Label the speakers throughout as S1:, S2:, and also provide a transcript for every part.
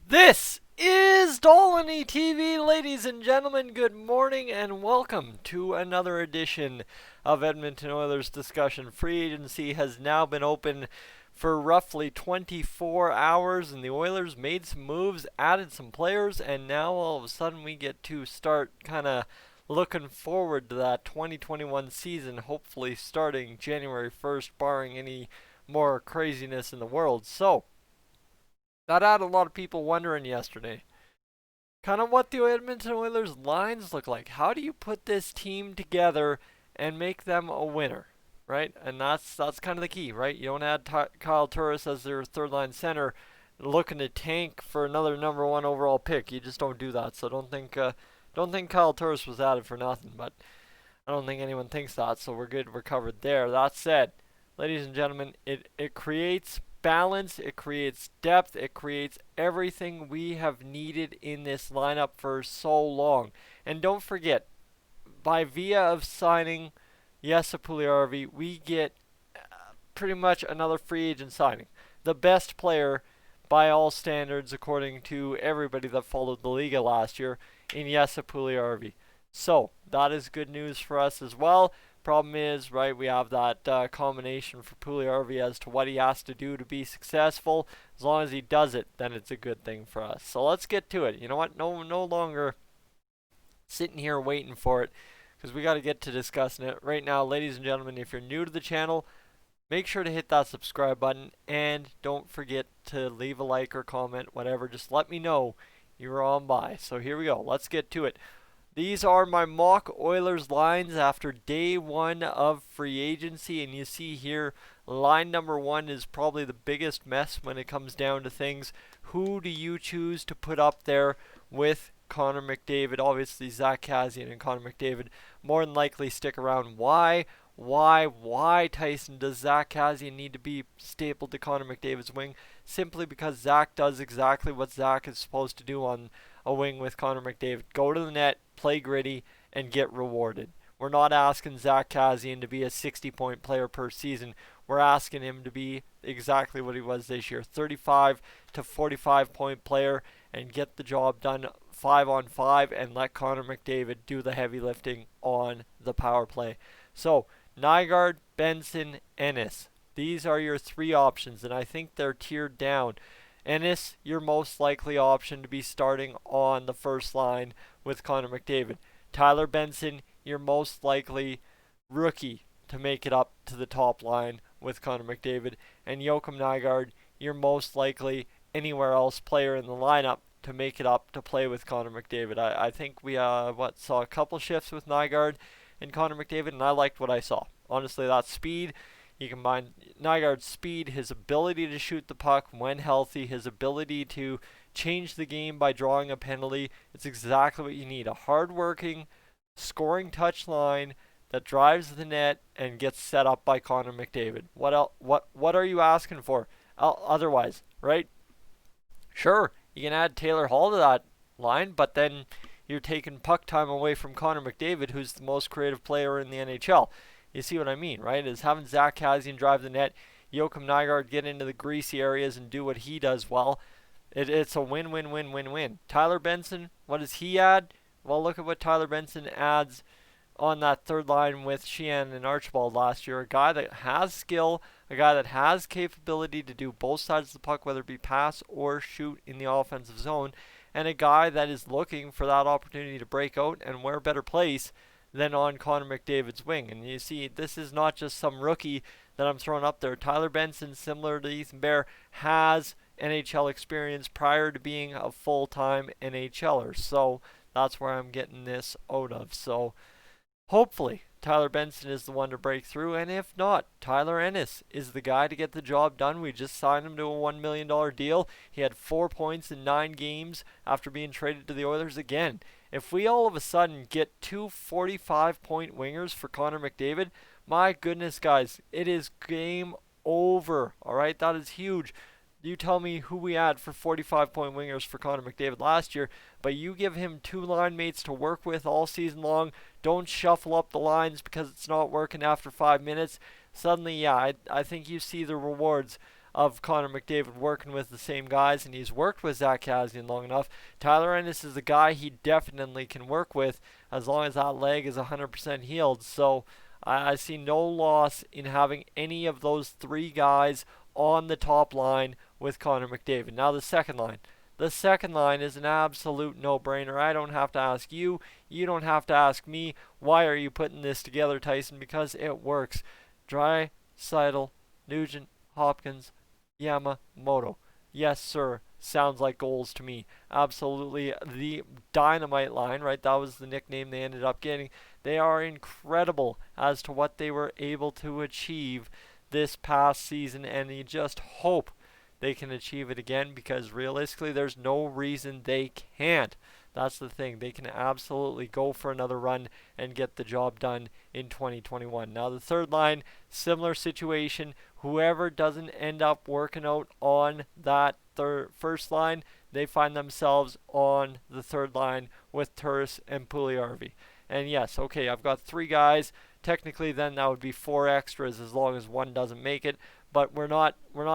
S1: This is Dolynny TV, ladies and gentlemen. Good morning and welcome to another edition of Edmonton Oilers Discussion. Free agency has now been open for roughly 24 hours, and the Oilers made some moves, added some players, and now all of a sudden we get to start kind of looking forward to that 2021 season, hopefully starting January 1st, barring any more craziness in the world. So, that had a lot of people wondering yesterday kind of what the Edmonton Oilers lines look like. How do you put this team together and make them a winner, right? And that's kind of the key, right? You don't add Kyle Turris as their third line center looking to tank for another number one overall pick. You just don't do that. So don't think Kyle Turris was added for nothing, but I don't think anyone thinks that. So we're good. We're covered there. That said, ladies and gentlemen, it creates balance, it creates depth, it creates everything we have needed in this lineup for so long. And don't forget, by via of signing Jesse Puljujärvi, we get pretty much another free agent signing. The best player by all standards, according to everybody that followed the Liga last year, in Jesse Puljujärvi. So, that is good news for us as well. Problem is, right, we have that combination for Puljujärvi as to what he has to do to be successful. As long as he does it, then it's a good thing for us. So let's get to it. You know what? No longer sitting here waiting for it, because we got to get to discussing it right now. Ladies and gentlemen, if you're new to the channel, make sure to hit that subscribe button, and don't forget to leave a like or comment, whatever. Just let me know you're on by. So here we go. Let's get to it. These are my mock Oilers lines after day one of free agency, and you see here line number one is probably the biggest mess when it comes down to things. Who do you choose to put up there with Connor McDavid? Obviously Zach Kassian and Connor McDavid more than likely stick around. Why, Tyson, does Zach Kassian need to be stapled to Connor McDavid's wing? Simply because Zach does exactly what Zach is supposed to do on a wing with Connor McDavid. Go to the net, play gritty, and get rewarded. We're not asking Zach Kassian to be a 60-point player per season. We're asking him to be exactly what he was this year, 35 to 45-point player, and get the job done 5-on-5 and let Connor McDavid do the heavy lifting on the power play. So, Nygaard, Benson, Ennis. These are your three options, and I think they're tiered down. Ennis, your most likely option to be starting on the first line with Connor McDavid. Tyler Benson, your most likely rookie to make it up to the top line with Connor McDavid. And Joakim Nygaard, your most likely anywhere else player in the lineup to make it up to play with Connor McDavid. I think we saw a couple shifts with Nygaard and Connor McDavid, and I liked what I saw. Honestly, that speed, you combine Nygaard's speed, his ability to shoot the puck when healthy, his ability to change the game by drawing a penalty. It's exactly what you need. A hard-working, scoring touch line that drives the net and gets set up by Connor McDavid. What are you asking for otherwise, right? Sure, you can add Taylor Hall to that line, but then you're taking puck time away from Connor McDavid, who's the most creative player in the NHL. You see what I mean, right? Is having Zach Kassian drive the net, Joakim Nygaard get into the greasy areas and do what he does well. It's a win-win-win-win-win. Tyler Benson, what does he add? Well, look at what Tyler Benson adds on that third line with Sheehan and Archibald last year. A guy that has skill, a guy that has capability to do both sides of the puck, whether it be pass or shoot in the offensive zone, and a guy that is looking for that opportunity to break out, and where better place than on Connor McDavid's wing. And you see, this is not just some rookie that I'm throwing up there. Tyler Benson, similar to Ethan Bear, has NHL experience prior to being a full-time NHLer. So that's where I'm getting this out of. So hopefully Tyler Benson is the one to break through, and if not, Tyler Ennis is the guy to get the job done. We just signed him to a $1 million deal. He had 4 points in 9 games after being traded to the Oilers again. If we all of a sudden get 2 45-point wingers for Connor McDavid, my goodness, guys, it is game over. All right, that is huge. You tell me who we had for 45-point wingers for Connor McDavid last year, but you give him 2 line mates to work with all season long. Don't shuffle up the lines because it's not working after 5 minutes. Suddenly, yeah, I think you see the rewards of Connor McDavid working with the same guys, and he's worked with Zach Kassian long enough. Tyler Ennis is a guy he definitely can work with as long as that leg is 100% healed. So I see no loss in having any of those three guys on the top line with Connor McDavid. Now the second line. The second line is an absolute no-brainer. I don't have to ask you. You don't have to ask me. Why are you putting this together, Tyson? Because it works. Draisaitl, Nugent, Hopkins, Yamamoto. Yes, sir. Sounds like goals to me. Absolutely the dynamite line, right? That was the nickname they ended up getting. They are incredible as to what they were able to achieve this past season, and you just hope they can achieve it again, because realistically there's no reason they can't. That's the thing. They can absolutely go for another run and get the job done in 2021. Now the third line, similar situation. Whoever doesn't end up working out on that first line, they find themselves on the third line with Turris and Puljujarvi. And yes, okay, I've got three guys. Technically then that would be four extras as long as one doesn't make it. But we're not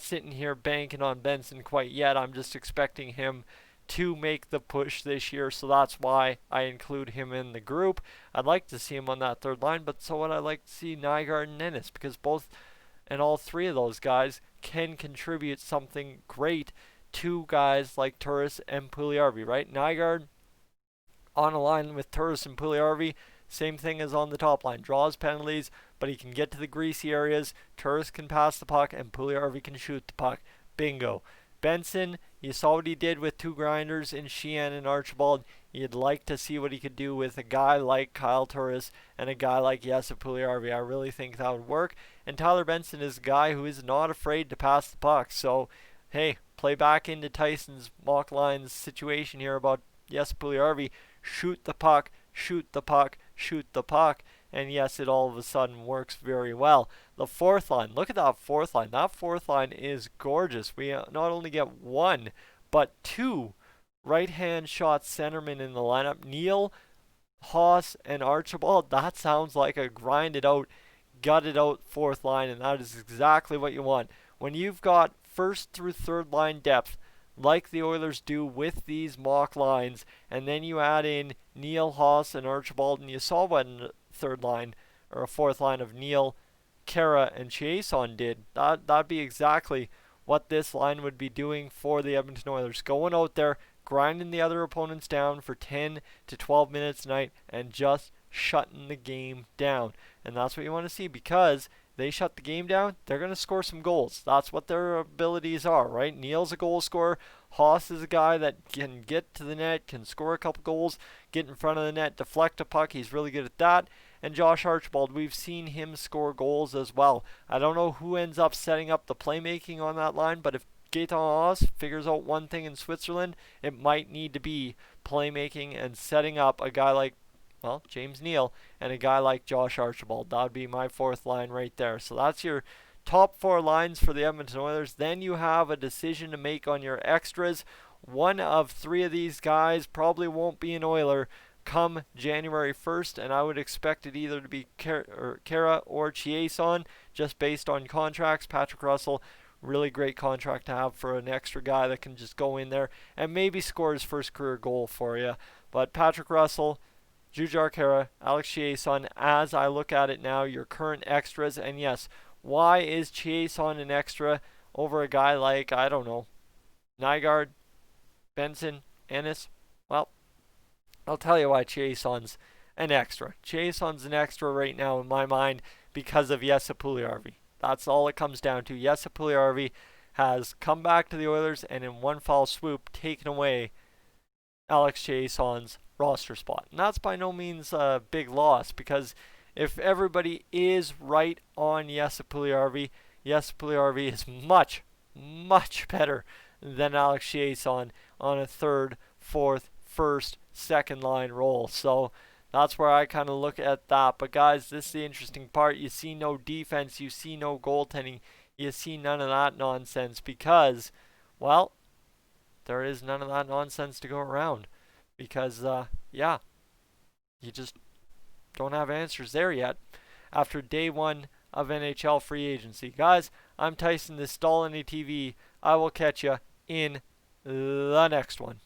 S1: sitting here banking on Benson quite yet. I'm just expecting him to make the push this year, so that's why I include him in the group. I'd like to see him on that third line, but so would I like to see Nygaard and Ennis, because both and all three of those guys can contribute something great to guys like Turris and Puljujarvi, right? Nygaard on a line with Turris and Puljujarvi, same thing as on the top line. Draws penalties, but he can get to the greasy areas. Turris can pass the puck, and Puljujarvi can shoot the puck. Bingo. Benson, you saw what he did with two grinders in Sheehan and Archibald. You'd like to see what he could do with a guy like Kyle Turris and a guy like Jesse Puljujarvi. I really think that would work. And Tyler Benson is a guy who is not afraid to pass the puck. So, hey, play back into Tyson's mock lines situation here about Jesse Puljujarvi. Shoot the puck, shoot the puck, shoot the puck, and yes, it all of a sudden works very well. The fourth line, look at that fourth line. That fourth line is gorgeous. We not only get one, but two right-hand shot centermen in the lineup. Neal, Haas, and Archibald. That sounds like a grinded out, gutted out fourth line, and that is exactly what you want. When you've got first through third line depth, like the Oilers do with these mock lines, and then you add in Neal, Haas, and Archibald, and you saw what a third line or a fourth line of Neal, Kara, and Chiasson did. That'd be exactly what this line would be doing for the Edmonton Oilers. Going out there, grinding the other opponents down for 10 to 12 minutes a night, and just shutting the game down. And that's what you want to see, because they shut the game down, they're going to score some goals. That's what their abilities are, right? Neal's a goal scorer. Haas is a guy that can get to the net, can score a couple goals, get in front of the net, deflect a puck. He's really good at that. And Josh Archibald, we've seen him score goals as well. I don't know who ends up setting up the playmaking on that line, but if Gaetan Haas figures out one thing in Switzerland, it might need to be playmaking and setting up a guy like, well, James Neal, and a guy like Josh Archibald. That would be my fourth line right there. So that's your top four lines for the Edmonton Oilers. Then you have a decision to make on your extras. One of three of these guys probably won't be an Oiler come January 1st, and I would expect it either to be Kara or Chiasson, just based on contracts. Patrick Russell, really great contract to have for an extra guy that can just go in there and maybe score his first career goal for you. But Patrick Russell, Jujhar Khaira, Alex Chiasson, as I look at it now, your current extras. And yes, why is Chiasson an extra over a guy like, I don't know, Nygaard, Benson, Ennis? Well, I'll tell you why Chiasson's an extra. Chiasson's an extra right now in my mind because of Jesse Puljujarvi. That's all it comes down to. Jesse Puljujarvi has come back to the Oilers and in one foul swoop taken away Alex Chiasson's roster spot. And that's by no means a big loss, because if everybody is right on Jesse Puljujarvi is much, much better than Alex Chiasson on a third, fourth, first, second line role. So that's where I kind of look at that. But guys, this is the interesting part. You see no defense, you see no goaltending, you see none of that nonsense, because, well, there is none of that nonsense to go around. Because, yeah, you just don't have answers there yet after day one of NHL free agency. Guys, I'm Tyson, this Dolynny TV. I will catch you in the next one.